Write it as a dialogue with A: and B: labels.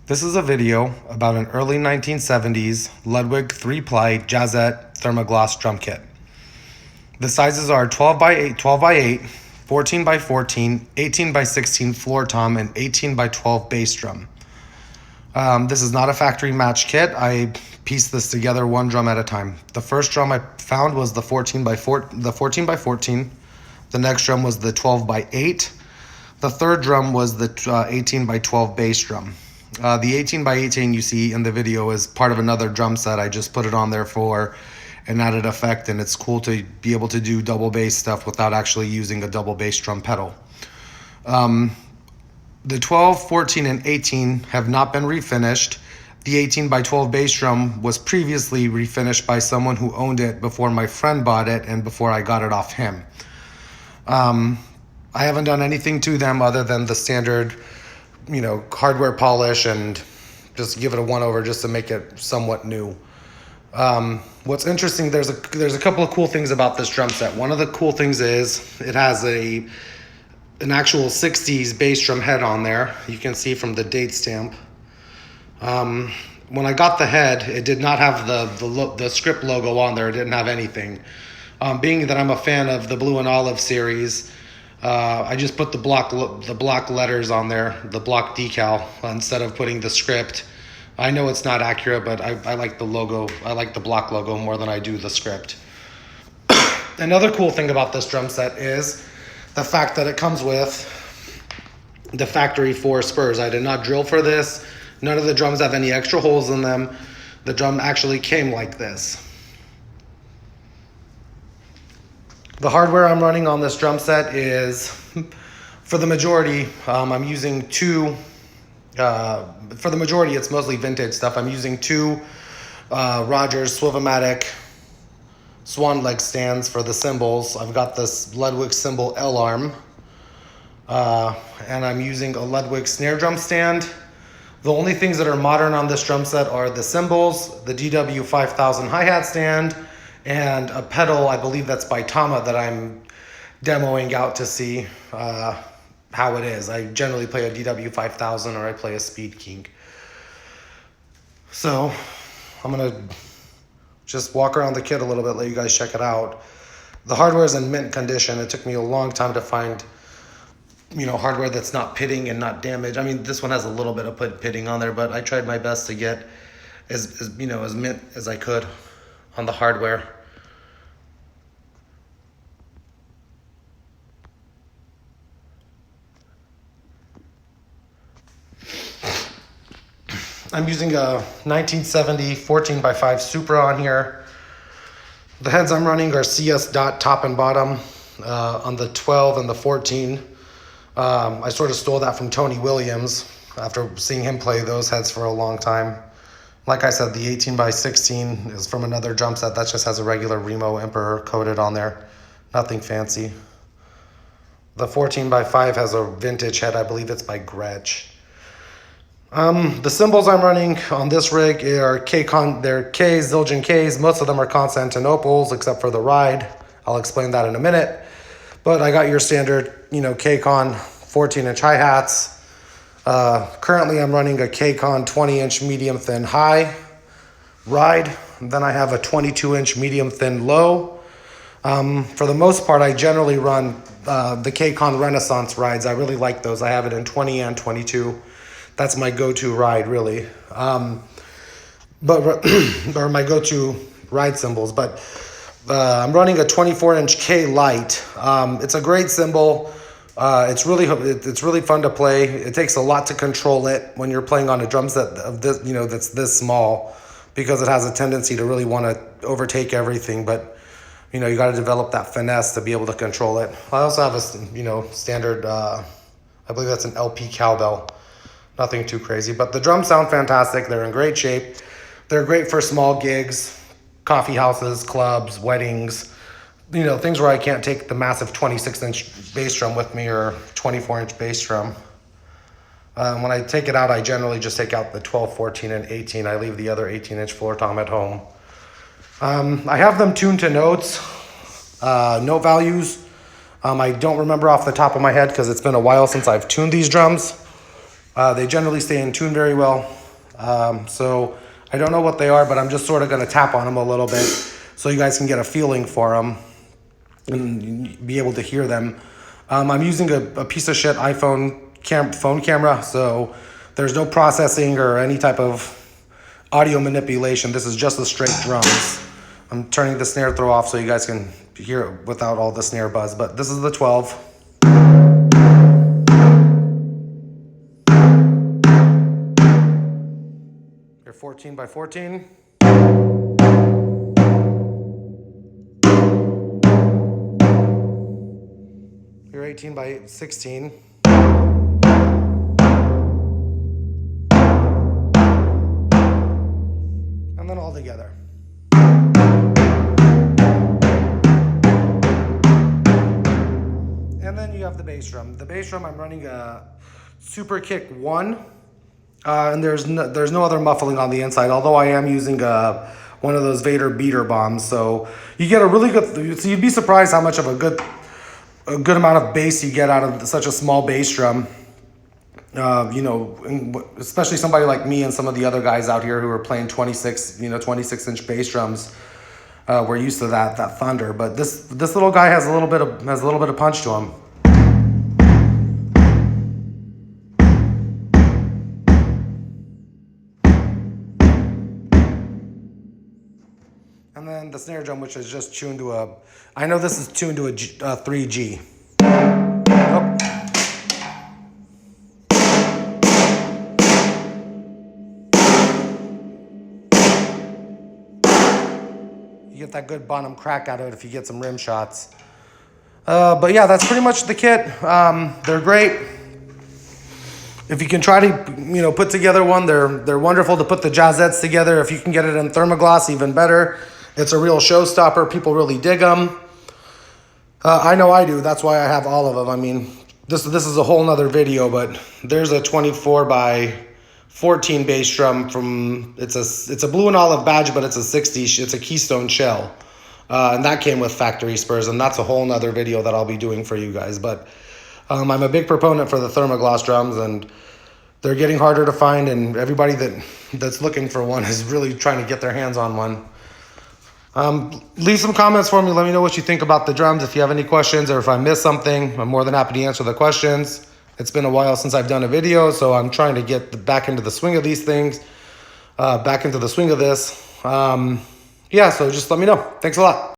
A: This is a video about an early 1970s Ludwig 3-ply jazzette thermogloss drum kit. The sizes are 12 by 8, 12 by 8, 14 by 14, 18 by 16 floor tom, and 18 by 12 bass drum. This is not a factory match kit. I pieced this together one drum at a time. The first drum I found was the 14 by 14. The next drum was the 12 by 8. The third drum was the 18 by 12 bass drum. The 18 by 18 you see in the video is part of another drum set. I just put it on there for an added effect, and it's cool to be able to do double bass stuff without actually using a double bass drum pedal. The 12, 14, and 18 have not been refinished. The 18 by 12 bass drum was previously refinished by someone who owned it before my friend bought it and before I got it off him. I haven't done anything to them other than the standard, hardware polish and just give it a one-over just to make it somewhat new. What's interesting, there's a couple of cool things about this drum set. One of the cool things is it has an actual 60s bass drum head on there. You can see from the date stamp. When I got the head, it did not have the script logo on there. It didn't have anything. Being that I'm a fan of the Blue and Olive series, I just put the block letters on there, the block decal, instead of putting the script. I know it's not accurate, but I like the logo. I like the block logo more than I do the script. Another cool thing about this drum set is the fact that it comes with the factory 4 spurs. I did not drill for this. None of the drums have any extra holes in them. The drum actually came like this. The hardware I'm running on this drum set is, for the majority, I'm using two. For the majority, it's mostly vintage stuff. I'm using two Rogers Swivomatic swan leg stands for the cymbals. I've got this Ludwig cymbal L arm, and I'm using a Ludwig snare drum stand. The only things that are modern on this drum set are the cymbals, the DW 5000 hi-hat stand, and a pedal, I believe that's by Tama, that I'm demoing out to see how it is. I generally play a DW 5000 or I play a Speed King. So I'm gonna just walk around the kit a little bit, let you guys check it out. The hardware is in mint condition. It took me a long time to find hardware that's not pitting and not damaged. I mean, this one has a little bit of pitting on there, but I tried my best to get as mint as I could on the hardware. I'm using a 1970 14 by 5 Supra on here. The heads I'm running are CS dot top and bottom on the 12 and the 14. I sort of stole that from Tony Williams after seeing him play those heads for a long time. Like I said, the 18 by 16 is from another drum set that just has a regular Remo Emperor coated on there. Nothing fancy. The 14 by 5 has a vintage head. I believe it's by Gretsch. The cymbals I'm running on this rig are they're Ks, Zildjian Ks. Most of them are Constantinoples, except for the ride. I'll explain that in a minute. But I got your standard, K-Con 14-inch hi-hats. Currently I'm running a K-Con 20-inch medium thin high ride. Then I have a 22-inch medium thin low. For the most part, I generally run the K-Con Renaissance rides. I really like those. I have it in 20 and 22. That's my go-to ride, really. Or my go-to ride cymbals. But I'm running a 24-inch K Lite. It's a great cymbal. It's really fun to play. It takes a lot to control it when you're playing on a drum set of this, that's this small, because it has a tendency to really want to overtake everything. But you got to develop that finesse to be able to control it. I also have a standard. I believe that's an LP cowbell. Nothing too crazy, but the drums sound fantastic. They're in great shape. They're great for small gigs, coffee houses, clubs, weddings, things where I can't take the massive 26-inch bass drum with me or 24-inch bass drum. When I take it out, I generally just take out the 12, 14, and 18. I leave the other 18-inch floor tom at home. I have them tuned to notes, note values. I don't remember off the top of my head because it's been a while since I've tuned these drums. They generally stay in tune very well. So I don't know what they are, but I'm just sort of going to tap on them a little bit so you guys can get a feeling for them and be able to hear them. I'm using a piece of shit iPhone phone camera, so there's no processing or any type of audio manipulation. This is just the straight drums. I'm turning the snare throw off so you guys can hear it without all the snare buzz, but this is the 12. Your 14 by 14. Your 18 by 16. And then all together. And then you have the bass drum. The bass drum, I'm running a Super Kick 1. And there's no other muffling on the inside, although I am using one of those Vader beater bombs. So you get a really good, so you'd be surprised how much of a good amount of bass you get out of such a small bass drum. You know, especially somebody like me and some of the other guys out here who are playing 26-inch bass drums. We're used to that thunder, but this little guy has a little bit of punch to him. And then the snare drum, which is just tuned to I know this is tuned to a 3G. Oh. You get that good bottom crack out of it if you get some rim shots. But yeah, that's pretty much the kit. They're great. If you can try to, put together one, they're wonderful to put the jazzettes together. If you can get it in thermogloss, even better. It's a real showstopper. People really dig them. I know I do. That's why I have all of them. I mean, this is a whole nother video, but there's a 24 by 14 bass drum from, it's a blue and olive badge, but it's a 60, it's a Keystone shell. And that came with factory spurs, and that's a whole nother video that I'll be doing for you guys. But I'm a big proponent for the thermogloss drums, and they're getting harder to find, and everybody that's looking for one is really trying to get their hands on one. Leave some comments for me. Let me know what you think about the drums. If you have any questions or if I missed something, I'm more than happy to answer the questions. It's been a while since I've done a video, so I'm trying to get back into the swing of these things, back into the swing of this. Yeah, so just let me know. Thanks a lot.